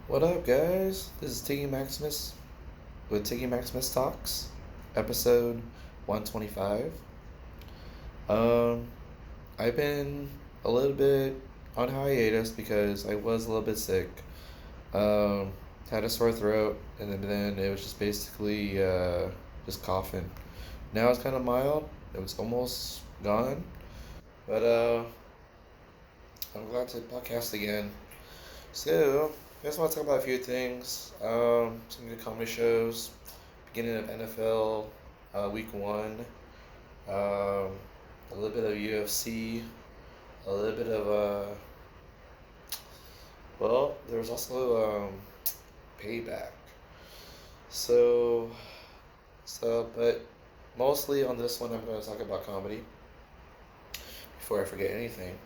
What up, guys? This is Tiggy Maximus with Tiggy Maximus Talks, episode 125. Um, I've been a little bit on hiatus because I was a little bit sick. Um, had a sore throat, and then it was just basically just coughing. Now it's kind of mild. It was almost gone, but I'm glad to podcast again. So, I just want to talk about a few things. Some good comedy shows, beginning of NFL, week one, a little bit of UFC, a little bit of, there was also Payback. So, but mostly on this one, I'm going to talk about comedy before I forget anything.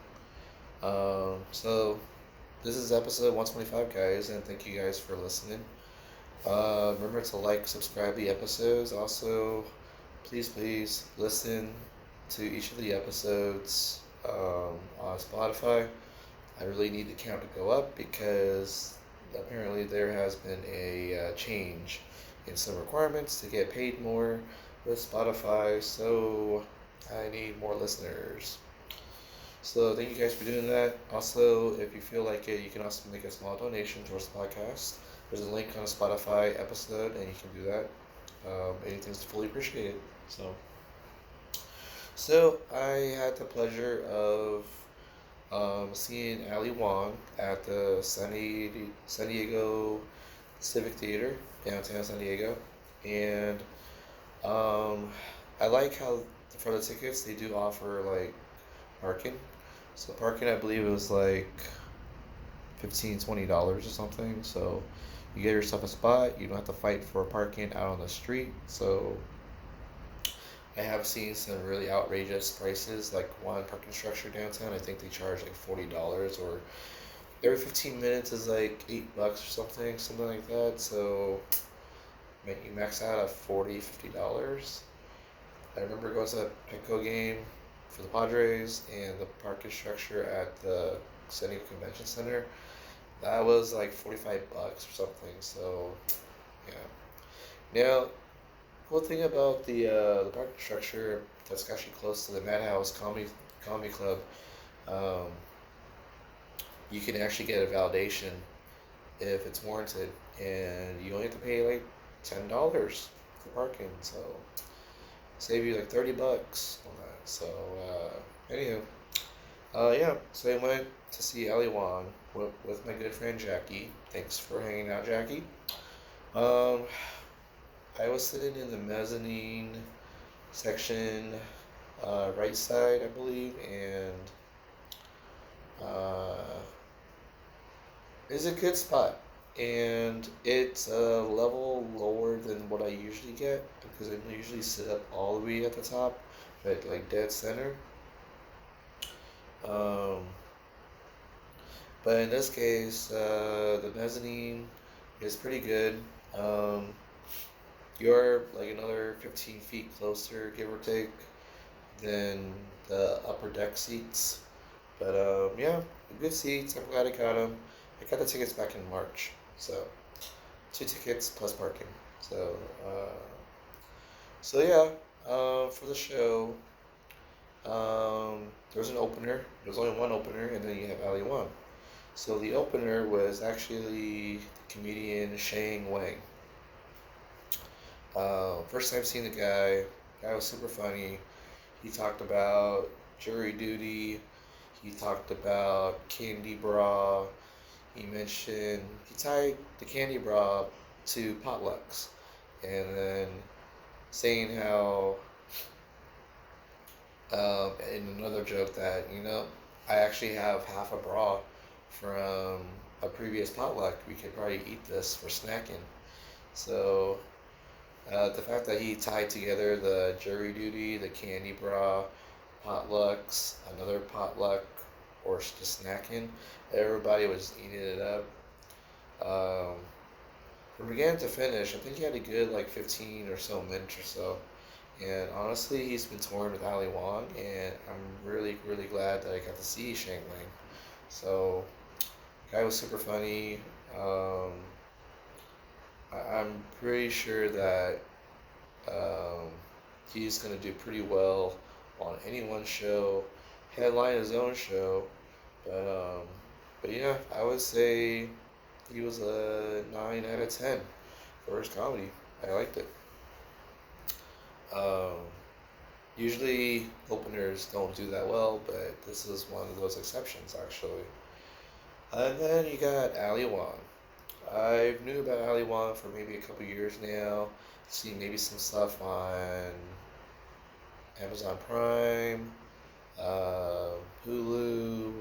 So, this is episode 125, guys, and thank you guys for listening. Remember to like, subscribe the episodes. Also, please listen to each of the episodes on Spotify. I really need the count to go up because apparently there has been a change in some requirements to get paid more with Spotify, so I need more listeners. So thank you guys for doing that. Also, if you feel like it, you can also make a small donation towards the podcast. There's a link on a Spotify episode, and you can do that. Anything's fully appreciated. So I had the pleasure of seeing Ali Wong at the San Diego Civic Theater, downtown San Diego, and um, I like how for the tickets they do offer like parking. So parking, I believe it was like $15-$20 or something. So you get yourself a spot. You don't have to fight for parking out on the street. So I have seen some really outrageous prices, like one parking structure downtown. I think they charge like $40, or every 15 minutes is like $8 or something like that. So you max out at $40-$50. I remember going to a Petco game for the Padres, and the parking structure at the San Diego Convention Center, that was like $45 or something. So yeah. Now, cool thing about the parking structure that's actually close to the Madhouse Comedy Club, um, you can actually get a validation if it's warranted, and you only have to pay like $10 for parking. So save you like $30 on that. So anywho, yeah. So I went to see Ali Wong with my good friend Jackie. Thanks for hanging out, Jackie. Um, I was sitting in the mezzanine section, right side, I believe, and uh, it's a good spot. And it's a level lower than what I usually get because I usually sit up all the way at the top, like dead center. Um, but in this case, the mezzanine is pretty good. Um, you're like another 15 feet closer, give or take, than the upper deck seats. But yeah, good seats. I'm glad I got them. I got the tickets back in March, so 2 tickets plus parking. So so yeah, for the show, there's an opener. There's only one opener, and then you have Ali Wong. So the opener was actually comedian Shane Wang. First time seeing the guy. Guy was super funny. He talked about jury duty. He talked about candy bra. He tied the candy bra to potlucks, and then saying how, in another joke that, I actually have half a bra from a previous potluck. We could probably eat this for snacking. So, the fact that he tied together the jury duty, the candy bra, potlucks, another potluck, or just snacking, everybody was eating it up. Um, from beginning to finish, I think he had a good like 15 or so minutes or so. And honestly, he's been touring with Ali Wong, and I'm really glad that I got to see Shang Wang. So, guy was super funny. Um, I'm pretty sure that um, he's gonna do pretty well on any one show, headline his own show. But but yeah, I would say he was a 9 out of 10 for his comedy. I liked it. Um, Usually openers don't do that well, but this is one of those exceptions actually. And then you got Ali Wong. I knew about Ali Wong for maybe a couple years now. Seen maybe some stuff on Amazon Prime, uh, Hulu,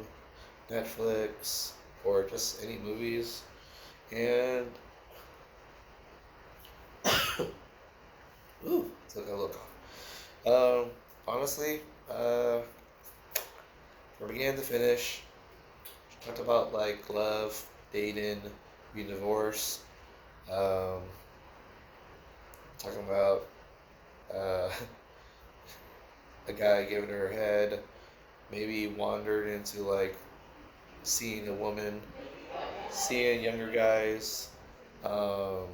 Netflix, or just any movies. And ooh, took a little cough. Honestly, uh, from beginning to finish, talked about like love, dating, being divorced. Um, Talking about uh, a guy giving her a head. Maybe wandered into like seeing a woman, seeing younger guys, um,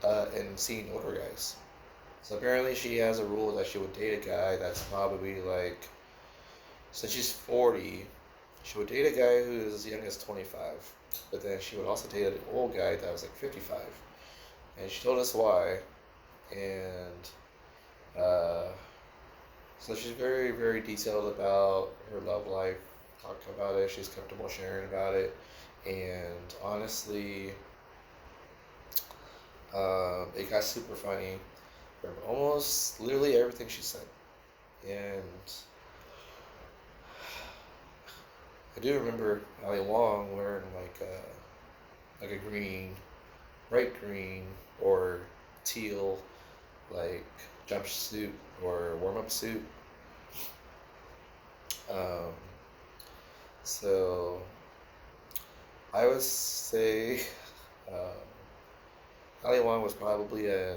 and seeing older guys. So apparently she has a rule that she would date a guy that's probably like, since she's 40, she would date a guy who is as young as 25. But then she would also date an old guy that was like 55. And she told us why. And uh, so she's very, very detailed about her love life, talking about it. She's comfortable sharing about it. And honestly, it got super funny from almost literally everything she said. And I do remember Ali Wong wearing like a green, bright green or teal like jumpsuit or warm up suit. Um, so I would say um, Ali Wong was probably a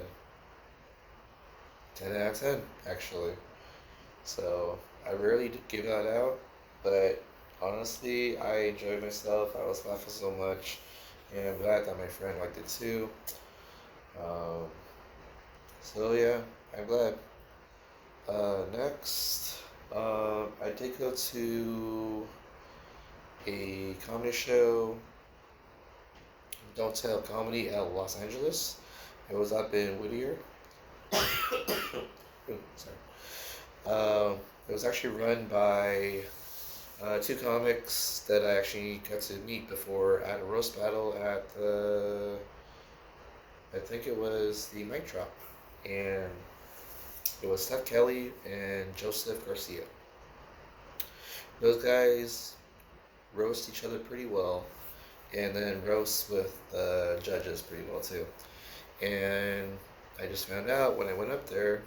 10 out of 10 actually. So I rarely give that out, but honestly, I enjoyed myself. I was laughing so much, and I'm glad that my friend liked it too. Um, so yeah, I'm glad. Next, I did go to a comedy show, Don't Tell Comedy at Los Angeles. It was up in Whittier. Sorry. It was actually run by two comics that I actually got to meet before at a roast battle at I think it was the Mic Drop. And it was Steph Kelly and Joseph Garcia. Those guys roast each other pretty well, and then roast with the judges pretty well too. And I just found out when I went up there,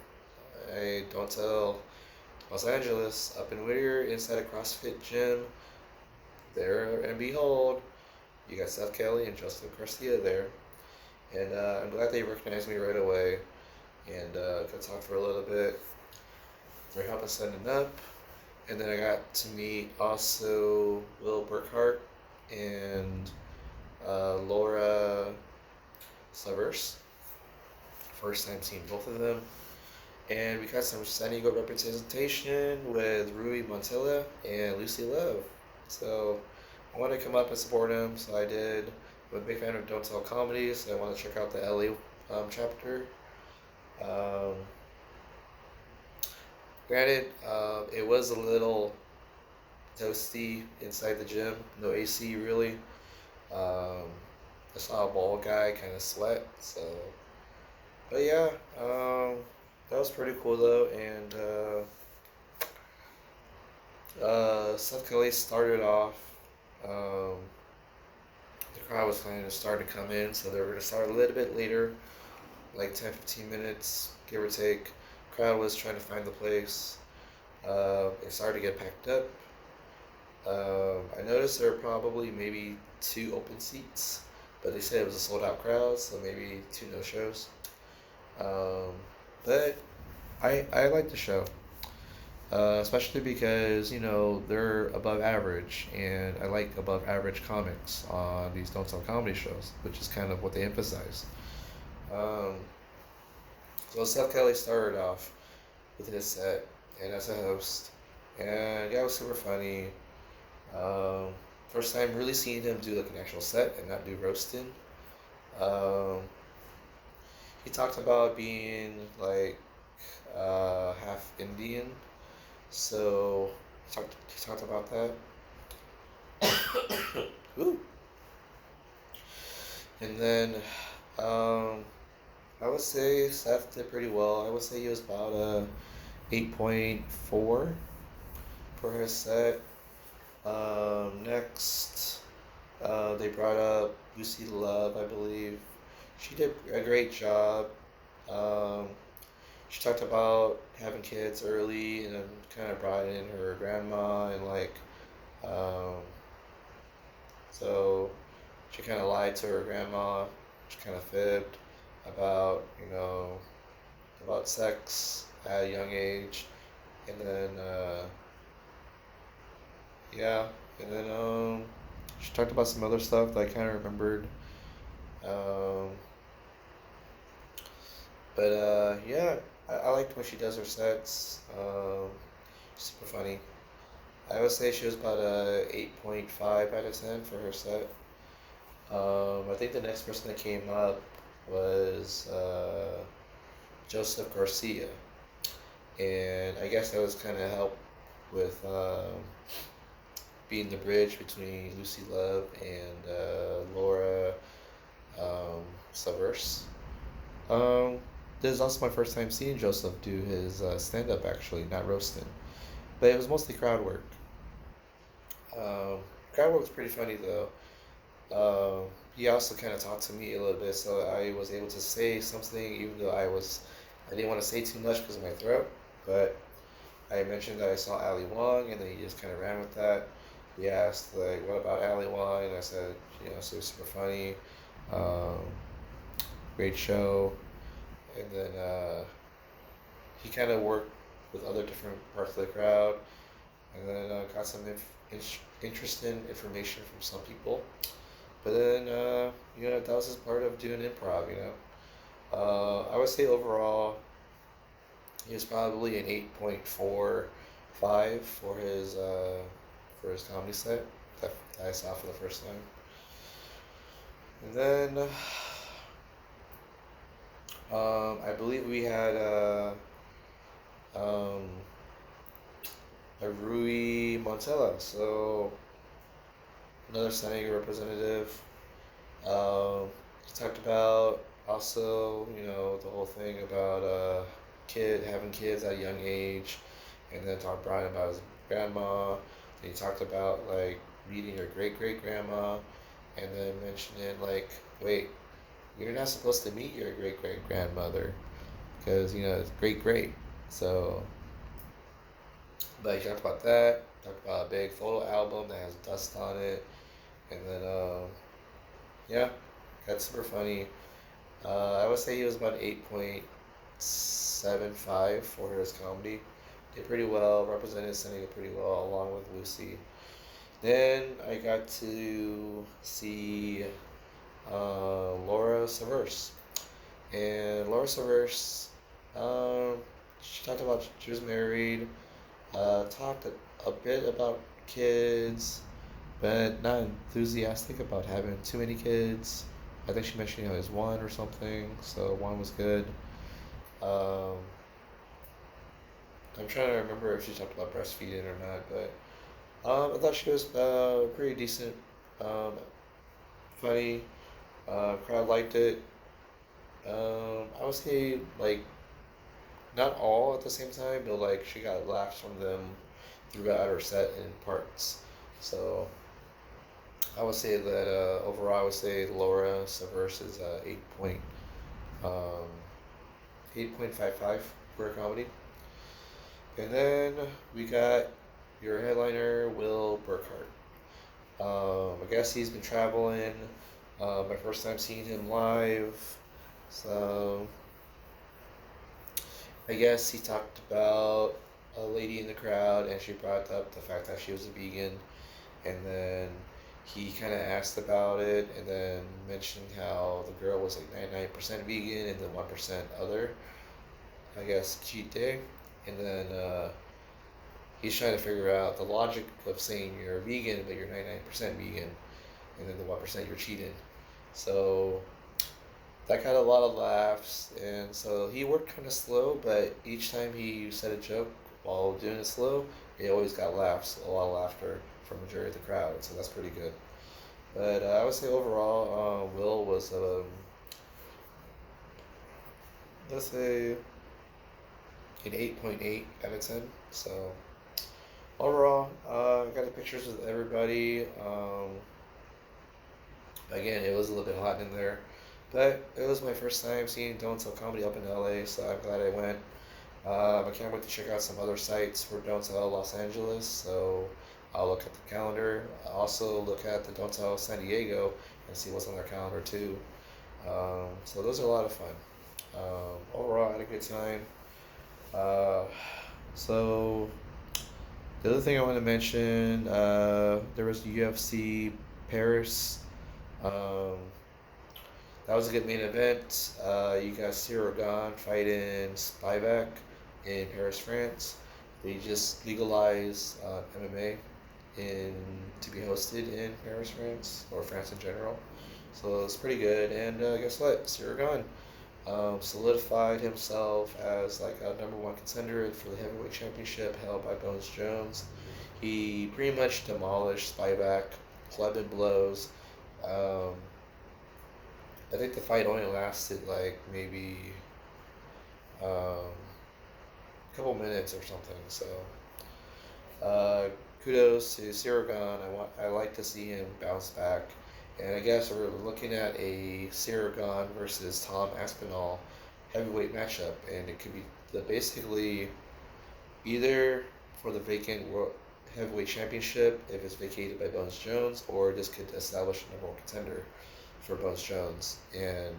I don't tell Los Angeles, up in Whittier, inside a CrossFit gym. There and behold, you got Seth Kelly and Joseph Garcia there. And I'm glad they recognized me right away and could talk for a little bit. They're helping set it up. And then I got to meet also Will Burkhart and Laura Slavers. First time seeing both of them. And we got some San Diego representation with Rui Montilla and Lucy Love. So I wanted to come up and support them, so I did. I'm a big fan of Don't Tell Comedy, so I want to check out the LA chapter. Um, Granted, it was a little toasty inside the gym, no AC really. Um, I saw a bald guy kind of sweat, so. But yeah, that was pretty cool though, and Seth Kelly started off. Um, the crowd was kind of starting to come in, so they were going to start a little bit later, like 10-15 minutes, give or take. Crowd was trying to find the place. It started to get packed up. I noticed there were probably maybe 2 open seats, but they said it was a sold out crowd, so maybe 2 no shows. But I liked the show. Especially because they're above average, and I like above average comics on these don't tell comedy shows, which is kind of what they emphasize. Um, so Seth Kelly started off with his set and as a host, and yeah, it was super funny. Um, First time really seeing him do like an actual set and not do roasting. Um, he talked about being like half Indian, so he talked about that. Ooh. And then um, I would say Seth did pretty well. I would say he was about a 8.4 for his set. Next, they brought up Lucy Love, I believe. She did a great job. Um, she talked about having kids early and then kind of brought in her grandma and um, so she kind of lied to her grandma. She kind of fibbed about, about sex at a young age. And then, yeah, and then she talked about some other stuff that I kind of remembered. Um, but yeah, I liked when she does her sets. Super funny. I would say she was about a 8.5 out of 10 for her set. I think the next person that came up was Joseph Garcia, and I guess that was kind of help with being the bridge between Lucy Love and Laura Savers. Um, this is also my first time seeing Joseph do his stand up, actually, not roasting. But it was mostly crowd work. Um, Crowd work was pretty funny, though. He also kind of talked to me a little bit, so I was able to say something, even though I didn't want to say too much because of my throat. But I mentioned that I saw Ali Wong, and then he just kind of ran with that. He asked, like, what about Ali Wong? And I said, she was super funny. Um, Great show. And then he kind of worked with other different parts of the crowd, and then got some interesting information from some people. But then, that was just part of doing improv. I would say overall, he was probably an 8.45 for his comedy set that I saw for the first time. And then I believe we had um, a Rui Montella, so another San Diego representative. He talked about also, the whole thing about having kids at a young age, and then talked Brian about his grandma. And he talked about like meeting your great great grandma, and then mentioning like, wait, you're not supposed to meet your great great grandmother because it's great great. So, but he talked about that. Talked about a big photo album that has dust on it, and then yeah, that's super funny. I would say he was about 8.75 for his comedy. Did pretty well, represented San Diego pretty well, along with Lucy. Then I got to see Laura Savers. And Laura Savers, um, she talked about she was married, talked a bit about kids, but not enthusiastic about having too many kids. I think she mentioned it was one or something, so one was good. Um, I'm trying to remember if she talked about breastfeeding or not, but I thought she was pretty decent, um, funny. Crowd liked it. I would say like not all at the same time, but like she got laughs from them throughout her set in parts. So I would say that overall, I would say Laura Savers is um, 8.55 for a comedy. And then we got your headliner, Will Burkhart. I guess he's been traveling. My first time seeing him live. So I guess he talked about a lady in the crowd, and she brought up the fact that she was a vegan, and then he kind of asked about it, and then mentioned how the girl was like 99% vegan and then 1% other, I guess, cheat day, and then he's trying to figure out the logic of saying you're a vegan but you're 99% vegan, and then the 1% you're cheating. So that got a lot of laughs, and so he worked kind of slow, but each time he said a joke while doing it slow, he always got laughs, a lot of laughter from the majority of the crowd, so that's pretty good. But I would say overall, Will was, let's say, an 8.8 out of 10. So overall, I got the pictures with everybody. Again, it was a little bit hot in there, but it was my first time seeing Don't Tell Comedy up in LA, so I'm glad I went. I can't wait to check out some other sites for Don't Tell Los Angeles, so I'll look at the calendar. I'll also look at the Don't Tell San Diego and see what's on their calendar too. So those are a lot of fun. Overall, I had a good time. Uh, so the other thing I want to mention, there was the UFC Paris. Um, that was a good main event. You got Cyril fighting Spivak in Paris, France. They just legalized MMA in to be hosted in Paris, France, or France in general. So it's pretty good. And guess what? Cyril solidified himself as like a number one contender for the heavyweight championship held by Bones Jones. He pretty much demolished Spivak, club and blows. Um, I think the fight only lasted like maybe a couple minutes or something. So kudos to Siragon. I like to see him bounce back. And I guess we're looking at a Siragon versus Tom Aspinall heavyweight matchup, and it could be basically either for the vacant world heavyweight championship if it's vacated by Bones Jones, or this could establish a number one contender for Bones Jones, and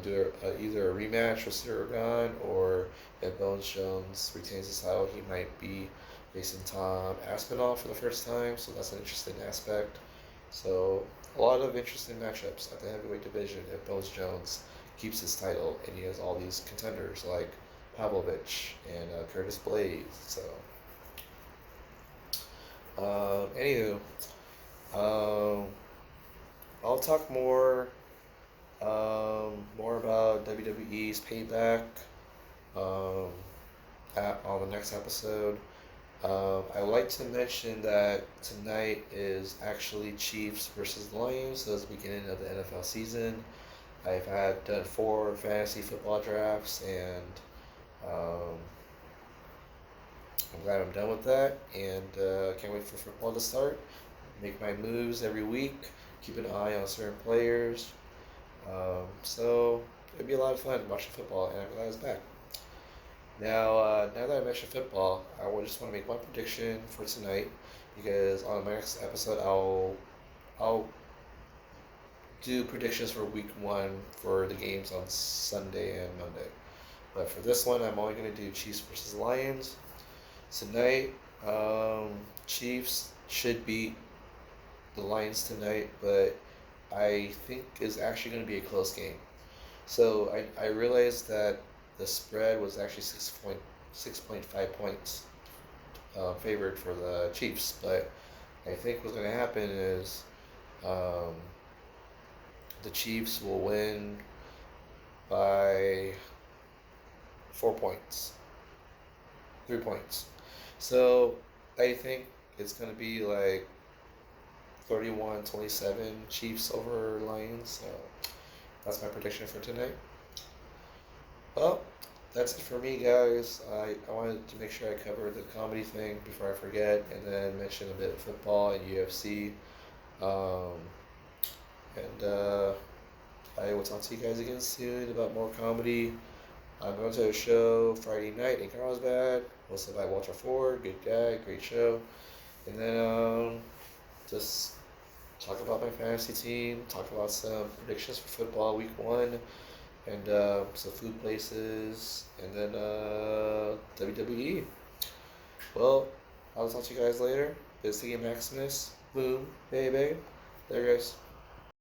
do either a rematch with Siragon, or if Bones Jones retains his title, he might be facing Tom Aspinall for the first time. So that's an interesting aspect. So a lot of interesting matchups at the heavyweight division if Bones Jones keeps his title and he has all these contenders like Pavlovich and Curtis Blades. So, anywho, um, I'll talk more about WWE's Payback um, on the next episode. I would like to mention that tonight is actually Chiefs versus Lions, so it's the beginning of the NFL season. I've done 4 fantasy football drafts, and um, I'm glad I'm done with that, and can't wait for football to start. Make my moves every week, keep an eye on certain players. So it'd be a lot of fun watching football, and I'm glad it's back. Now that I mentioned football, just want to make one prediction for tonight, because on my next episode I'll do predictions for week 1 for the games on Sunday and Monday. But for this one, I'm only going to do Chiefs versus Lions. Tonight, Chiefs should beat the Lions tonight, but I think it's actually going to be a close game. So I realized that the spread was actually 6.5 points favored for the Chiefs, but I think what's going to happen is the Chiefs will win by 4 points, 3 points. So I think it's going to be like 31-27 Chiefs over Lions. So that's my prediction for tonight. Well, that's it for me, guys. I wanted to make sure I covered the comedy thing before I forget, and then mention a bit of football and UFC. I will talk to you guys again soon about more comedy. I'm going to a show Friday night in Carlsbad, hosted by Walter Ford. Good guy, great show. And then just talk about my fantasy team, talk about some predictions for football week 1, and some food places, and then WWE. Well, I'll talk to you guys later. This is Tiggy Maximus. Boom, baby. There, guys.